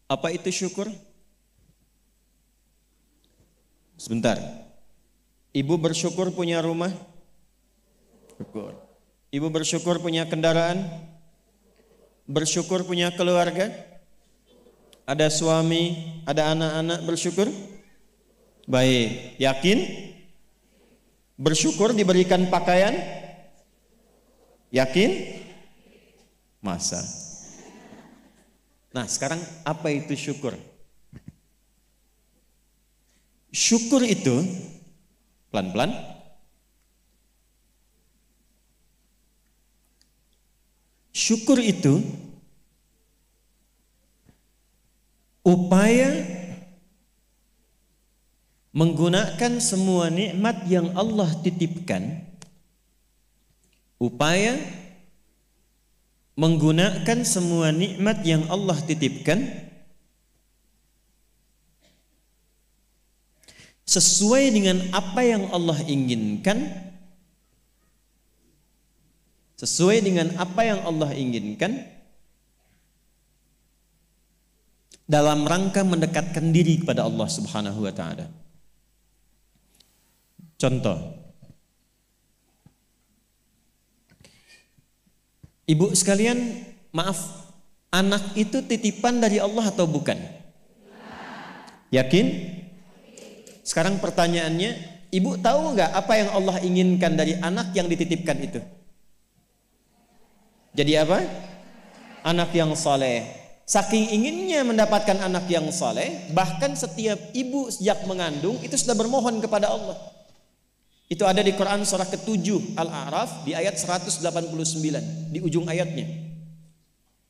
Apa itu syukur? Sebentar. Ibu bersyukur punya rumah? Syukur. Ibu bersyukur punya kendaraan? Bersyukur punya keluarga? Ada suami, ada anak-anak, bersyukur? Baik. Yakin? Bersyukur diberikan pakaian? Yakin? Masa? Nah, sekarang apa itu syukur? Syukur itu pelan-pelan. Syukur itu upaya menggunakan semua nikmat yang Allah titipkan, upaya menggunakan semua nikmat yang Allah titipkan sesuai dengan apa yang Allah inginkan, sesuai dengan apa yang Allah inginkan, dalam rangka mendekatkan diri kepada Allah Subhanahu wa taala. Contoh, ibu sekalian, maaf, anak itu titipan dari Allah atau bukan? Yakin? Sekarang pertanyaannya, ibu tahu nggak apa yang Allah inginkan dari anak yang dititipkan itu? Jadi apa? Anak yang saleh. Saking inginnya mendapatkan anak yang saleh, bahkan setiap ibu sejak mengandung itu sudah bermohon kepada Allah. Itu ada di Quran surah ke-7 Al-A'raf di ayat 189 di ujung ayatnya.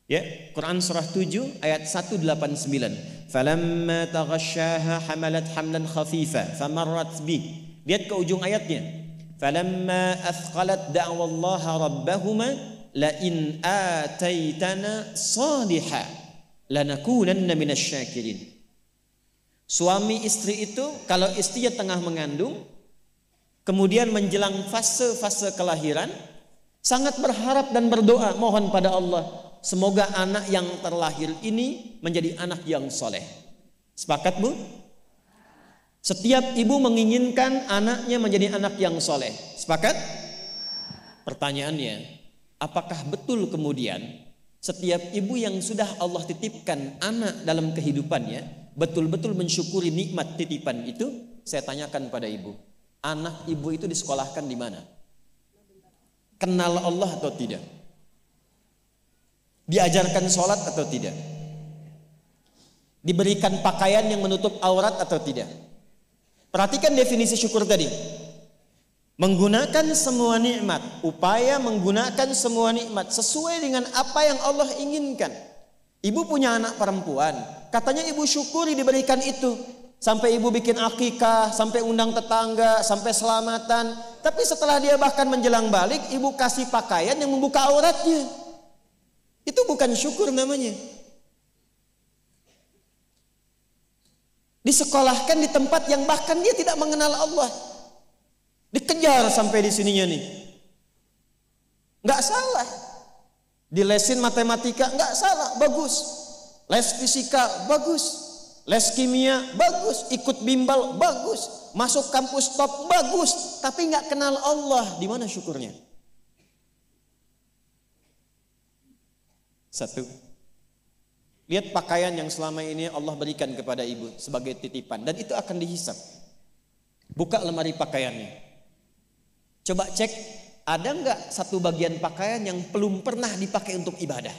Ya, Quran surah 7 ayat 189. Falamma taghasyaha hamalat hamlan khafifa famarrat bih. Lihat ke ujung ayatnya. Falamma athqalat da'wallaha rabbahuma la in ataitana salihah lanakunanna minasyakirin. Suami istri itu kalau istrinya tengah mengandung, kemudian menjelang fase-fase kelahiran, sangat berharap dan berdoa mohon pada Allah, semoga anak yang terlahir ini menjadi anak yang soleh. Sepakat bu? Setiap ibu menginginkan anaknya menjadi anak yang soleh. Sepakat? Pertanyaannya, apakah betul kemudian setiap ibu yang sudah Allah titipkan anak dalam kehidupannya betul-betul mensyukuri nikmat titipan itu? Saya tanyakan pada ibu, anak ibu itu disekolahkan di mana? Kenal Allah atau tidak? Diajarkan sholat atau tidak? Diberikan pakaian yang menutup aurat atau tidak? Perhatikan definisi syukur tadi. Menggunakan semua nikmat, upaya menggunakan semua nikmat sesuai dengan apa yang Allah inginkan. Ibu punya anak perempuan, katanya ibu syukuri diberikan itu. Sampai ibu bikin akikah, sampai undang tetangga, sampai selamatan. Tapi setelah dia bahkan menjelang balik, ibu kasih pakaian yang membuka auratnya. Itu bukan syukur namanya. Disekolahkan di tempat yang bahkan dia tidak mengenal Allah. Dikejar sampai di sininya nih. Nggak salah. Dilesin matematika, nggak salah, bagus. Les fisika, bagus. Les kimia, bagus. Ikut bimbel, bagus. Masuk kampus top, bagus. Tapi nggak kenal Allah, di mana syukurnya? Satu, lihat pakaian yang selama ini Allah berikan kepada ibu sebagai titipan, dan itu akan dihisap. Buka lemari pakaiannya. Coba cek, ada nggak satu bagian pakaian yang belum pernah dipakai untuk ibadah?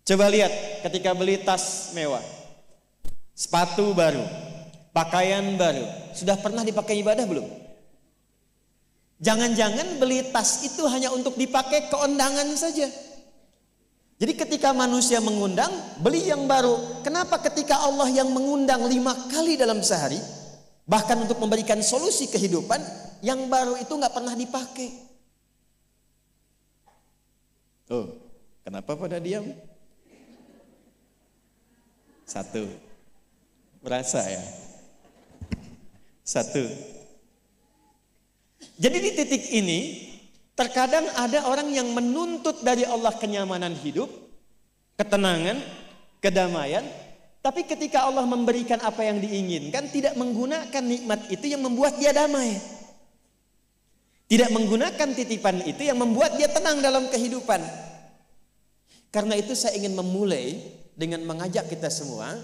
Coba lihat ketika beli tas mewah, sepatu baru, pakaian baru, sudah pernah dipakai ibadah belum? Jangan-jangan beli tas itu hanya untuk dipakai keundangan saja. Jadi ketika manusia mengundang, beli yang baru. Kenapa ketika Allah yang mengundang 5 kali dalam sehari, bahkan untuk memberikan solusi kehidupan, yang baru itu nggak pernah dipakai? Oh, kenapa pada diam? Satu, berasa ya? Satu. Jadi di titik ini, terkadang ada orang yang menuntut dari Allah kenyamanan hidup, ketenangan, kedamaian. Tapi ketika Allah memberikan apa yang diinginkan, tidak menggunakan nikmat itu yang membuat dia damai. Tidak menggunakan titipan itu yang membuat dia tenang dalam kehidupan. Karena itu saya ingin memulai dengan mengajak kita semua,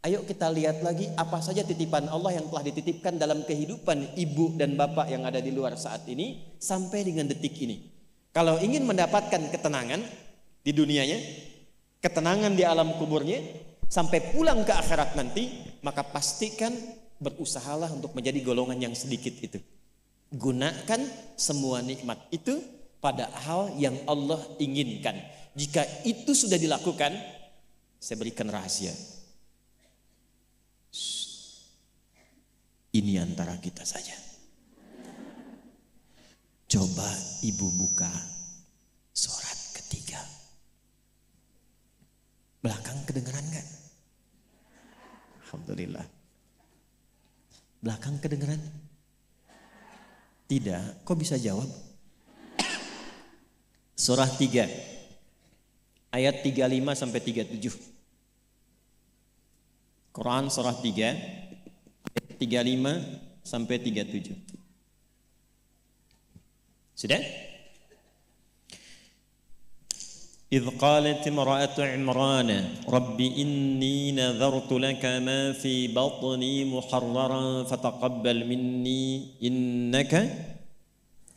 ayo kita lihat lagi apa saja titipan Allah yang telah dititipkan dalam kehidupan ibu dan bapak yang ada di luar saat ini sampai dengan detik ini. Kalau ingin mendapatkan ketenangan di dunianya, ketenangan di alam kuburnya, sampai pulang ke akhirat nanti, maka pastikan berusahalah untuk menjadi golongan yang sedikit itu. Gunakan semua nikmat itu pada hal yang Allah inginkan. Jika itu sudah dilakukan, saya berikan rahasia. Ini antara kita saja. Coba ibu buka surat ketiga. Belakang kedengeran gak? Alhamdulillah. Belakang kedengeran? Tidak. Kok bisa jawab? Surah 3 ayat 35 sampai 37. Quran surah 3 ayat 35 sampai 37. Sudah? إذ قالت امرأة عمران رب إني نذرت لك ما في بطني محررا فتقبل مني إنك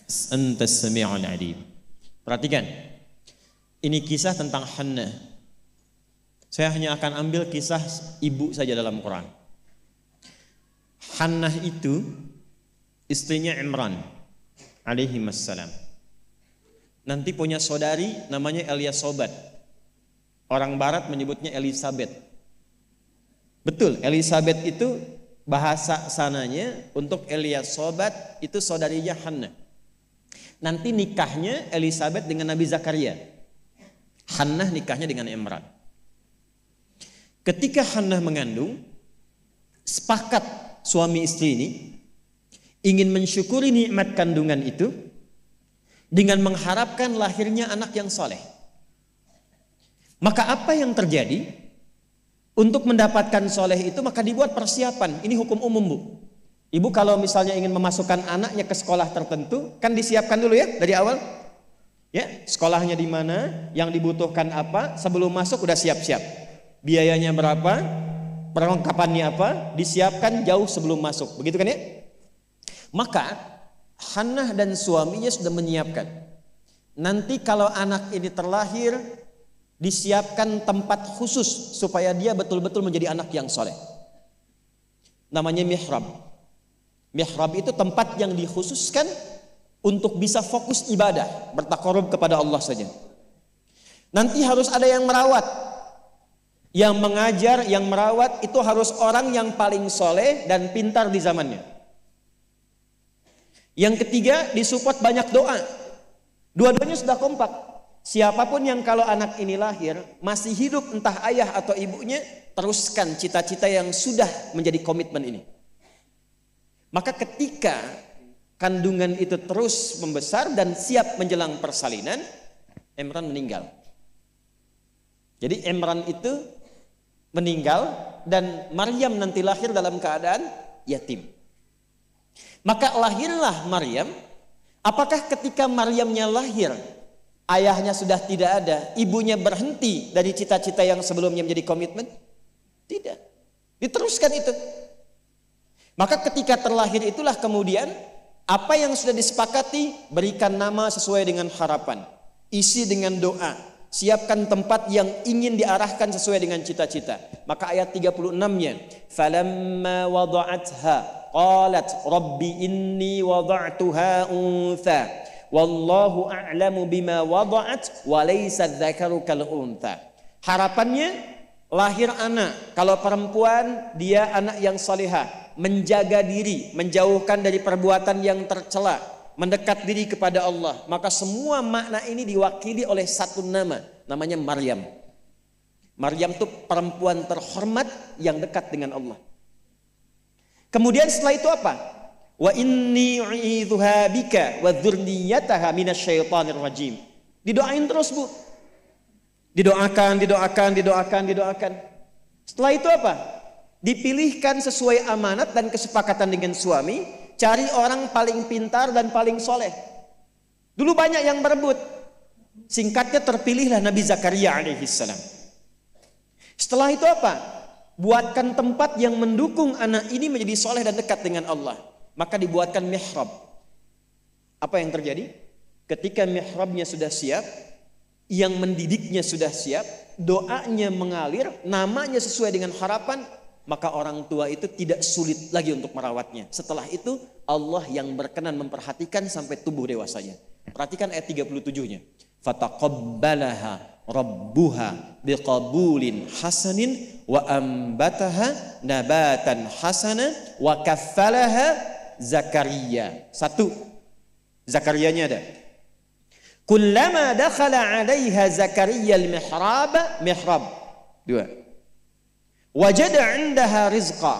أنت السميع العليم. Perhatikan, ini kisah tentang Hannah. Saya hanya akan ambil kisah ibu saja dalam Quran. Hannah itu istrinya Imran alaihi wassalam. Nanti punya saudari namanya Eliasobat. Orang barat menyebutnya Elizabeth. Betul, Elizabeth itu bahasa sananya untuk Eliasobat itu saudarinya Hannah. Nanti nikahnya Elizabeth dengan Nabi Zakaria. Hannah nikahnya dengan Imran. Ketika Hannah mengandung, sepakat suami istri ini ingin mensyukuri nikmat kandungan itu dengan mengharapkan lahirnya anak yang soleh. Maka apa yang terjadi? Untuk mendapatkan soleh itu maka dibuat persiapan. Ini hukum umum, Bu. Ibu kalau misalnya ingin memasukkan anaknya ke sekolah tertentu, kan disiapkan dulu ya dari awal. Ya, sekolahnya di mana, yang dibutuhkan apa, sebelum masuk udah siap-siap. Biayanya berapa, perlengkapannya apa, disiapkan jauh sebelum masuk. Begitu kan ya? Maka Hannah dan suaminya sudah menyiapkan. Nanti kalau anak ini terlahir, disiapkan tempat khusus supaya dia betul-betul menjadi anak yang soleh. Namanya mihrab. Mihrab itu tempat yang dikhususkan untuk bisa fokus ibadah, bertakarub kepada Allah saja. Nanti harus ada yang merawat. Yang mengajar, yang merawat itu harus orang yang paling soleh dan pintar di zamannya. Yang ketiga, disupport banyak doa. Dua-duanya sudah kompak. Siapapun yang kalau anak ini lahir masih hidup, entah ayah atau ibunya, teruskan cita-cita yang sudah menjadi komitmen ini. Maka ketika kandungan itu terus membesar dan siap menjelang persalinan, Imran meninggal. Jadi Imran itu meninggal dan Maryam nanti lahir dalam keadaan yatim. Maka lahirlah Maryam. Apakah ketika Maryamnya lahir, ayahnya sudah tidak ada, ibunya berhenti dari cita-cita yang sebelumnya menjadi komitmen? Tidak. Diteruskan itu. Maka ketika terlahir itulah kemudian apa yang sudah disepakati, berikan nama sesuai dengan harapan, isi dengan doa, siapkan tempat yang ingin diarahkan sesuai dengan cita-cita. Maka ayat 36-nya, falamma wada'atha qalat rabbi inni wada'tuha untha wallahu a'lamu bima wada'at wa laysa dzakaru kal untha. Harapannya lahir anak, kalau perempuan dia anak yang salihah, menjaga diri, menjauhkan dari perbuatan yang tercela, mendekat diri kepada Allah. Maka semua makna ini diwakili oleh satu nama, namanya Maryam. Maryam itu perempuan terhormat yang dekat dengan Allah. Kemudian setelah itu apa? Wa inni u'idzuha bika wa dzurriyyataha minasyaitonir rajim. Didoain terus, Bu. Didoakan. Setelah itu apa? Dipilihkan sesuai amanat dan kesepakatan dengan suami, cari orang paling pintar dan paling soleh. Dulu banyak yang berebut. Singkatnya terpilihlah Nabi Zakaria alaihissalam. Setelah itu apa? Buatkan tempat yang mendukung anak ini menjadi soleh dan dekat dengan Allah. Maka dibuatkan mihrab. Apa yang terjadi? Ketika mihrabnya sudah siap, yang mendidiknya sudah siap, doanya mengalir, namanya sesuai dengan harapan, maka orang tua itu tidak sulit lagi untuk merawatnya. Setelah itu Allah yang berkenan memperhatikan sampai tumbuh dewasanya. Perhatikan ayat 37-nya. Fataqabbalaha rabbuha biqabulin hasanin wa ambataha nabatan hasana wa kaffalaha Zakaria. Satu, Zakariyanya ada. Kullama dakhala 'alaiha Zakaria al-mihrab. Dua. Wajada 'indaha rizqa.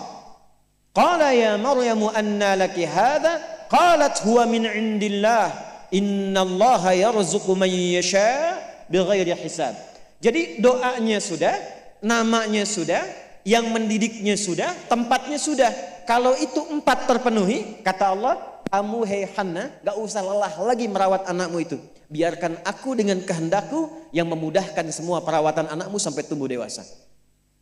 Qala ya Maryamu anna laki hadha? Qalat huwa min 'indillah. Innallaha yarzuqu man yasha' bighairi hisab. Jadi doanya sudah, namanya sudah, yang mendidiknya sudah, tempatnya sudah. Kalau itu 4 terpenuhi, kata Allah, kamu hei Hannah, gak usah lelah lagi merawat anakmu itu. Biarkan aku dengan kehendakku yang memudahkan semua perawatan anakmu sampai tumbuh dewasa.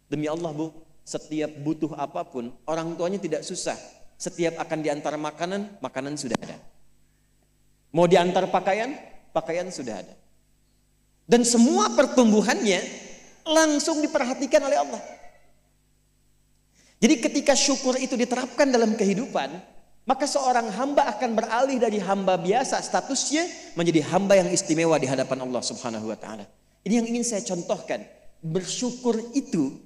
Demi Allah Bu, setiap butuh apapun, orang tuanya tidak susah. Setiap akan diantar makanan, makanan sudah ada. Mau diantar pakaian, pakaian sudah ada. Dan semua pertumbuhannya langsung diperhatikan oleh Allah. Jadi ketika syukur itu diterapkan dalam kehidupan, maka seorang hamba akan beralih dari hamba biasa statusnya menjadi hamba yang istimewa di hadapan Allah Subhanahu wa taala. Ini yang ingin saya contohkan. Bersyukur itu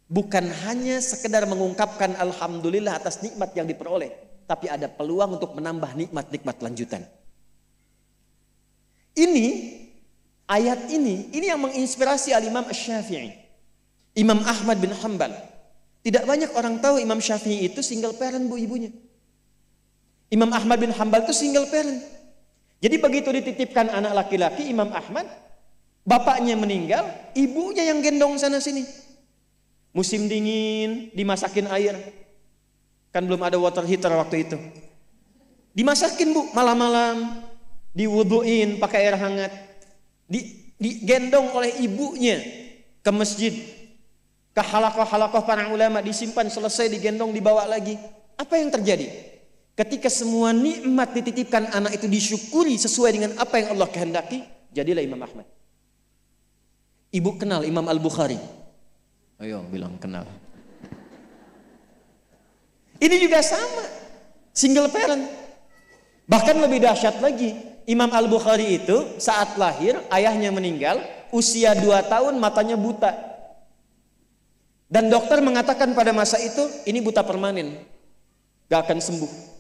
bukan hanya sekedar mengungkapkan alhamdulillah atas nikmat yang diperoleh, tapi ada peluang untuk menambah nikmat-nikmat lanjutan. Ini ayat ini yang menginspirasi al-Imam Asy-Syafi'i. Imam Ahmad bin Hanbal. Tidak banyak orang tahu Imam Syafi'i itu single parent Bu ibunya. Imam Ahmad bin Hanbal itu single parent. Jadi begitu dititipkan anak laki-laki Imam Ahmad, bapaknya meninggal, ibunya yang gendong sana sini. Musim dingin, dimasakin air. Kan belum ada water heater waktu itu. Dimasakin Bu, malam-malam, diwuduin pakai air hangat. Digendong oleh ibunya ke masjid, ke halakoh-halakoh para ulama, disimpan, selesai digendong, dibawa lagi. Apa yang terjadi? Ketika semua nikmat dititipkan anak itu disyukuri sesuai dengan apa yang Allah kehendaki, jadilah Imam Ahmad. Ibu kenal Imam Al-Bukhari? Ayo bilang kenal. Ini juga sama, single parent. Bahkan lebih dahsyat lagi, Imam Al-Bukhari itu saat lahir ayahnya meninggal, usia 2 tahun matanya buta. Dan dokter mengatakan pada masa itu ini buta permanen, gak akan sembuh.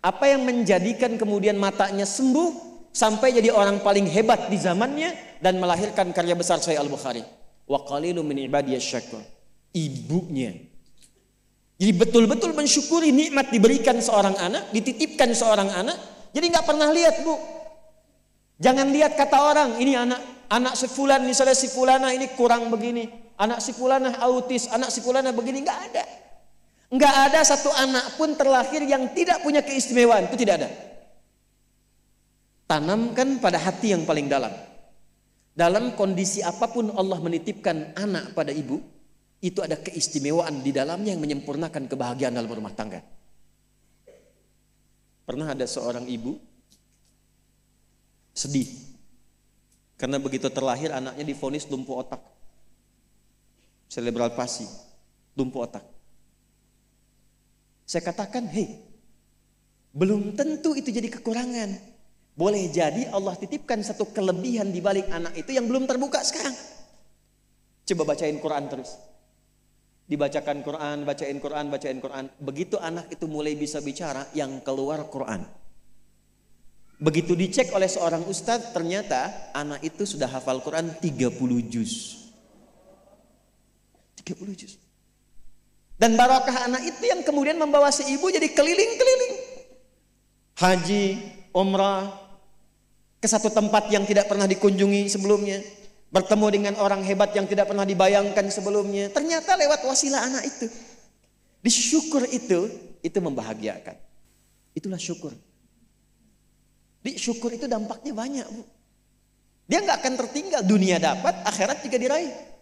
Apa yang menjadikan kemudian matanya sembuh sampai jadi orang paling hebat di zamannya dan melahirkan karya besar Sahih Al-Bukhari. Wa qalilun min ibadiyasy syakur. Ibunya. Jadi betul-betul mensyukuri nikmat diberikan seorang anak, dititipkan seorang anak. Jadi nggak pernah lihat Bu. Jangan lihat kata orang ini anak si fulan, misalnya si fulana ini kurang begini, anak si fulana autis, anak si fulana begini, nggak ada. Nggak ada satu anak pun terlahir yang tidak punya keistimewaan, itu tidak ada. Tanamkan pada hati yang paling dalam. Dalam kondisi apapun Allah menitipkan anak pada ibu, itu ada keistimewaan di dalamnya yang menyempurnakan kebahagiaan dalam rumah tangga. Pernah ada seorang ibu sedih karena begitu terlahir anaknya divonis lumpuh otak, cerebral palsy, lumpuh otak. Saya katakan, hei, belum tentu itu jadi kekurangan. Boleh jadi Allah titipkan satu kelebihan di balik anak itu yang belum terbuka sekarang. Coba bacain Quran terus. Dibacakan Quran, bacain Quran, bacain Quran. Begitu anak itu mulai bisa bicara, yang keluar Quran. Begitu dicek oleh seorang ustadz, ternyata anak itu sudah hafal Quran 30 juz. 30 juz. Dan barakah anak itu yang kemudian membawa si ibu jadi keliling-keliling. Haji, umrah, ke satu tempat yang tidak pernah dikunjungi sebelumnya. Bertemu dengan orang hebat yang tidak pernah dibayangkan sebelumnya. Ternyata lewat wasilah anak itu. Disyukur itu membahagiakan. Itulah syukur. Syukur itu dampaknya banyak, Bu. Dia nggak akan tertinggal. Dunia dapat, akhirat juga diraih.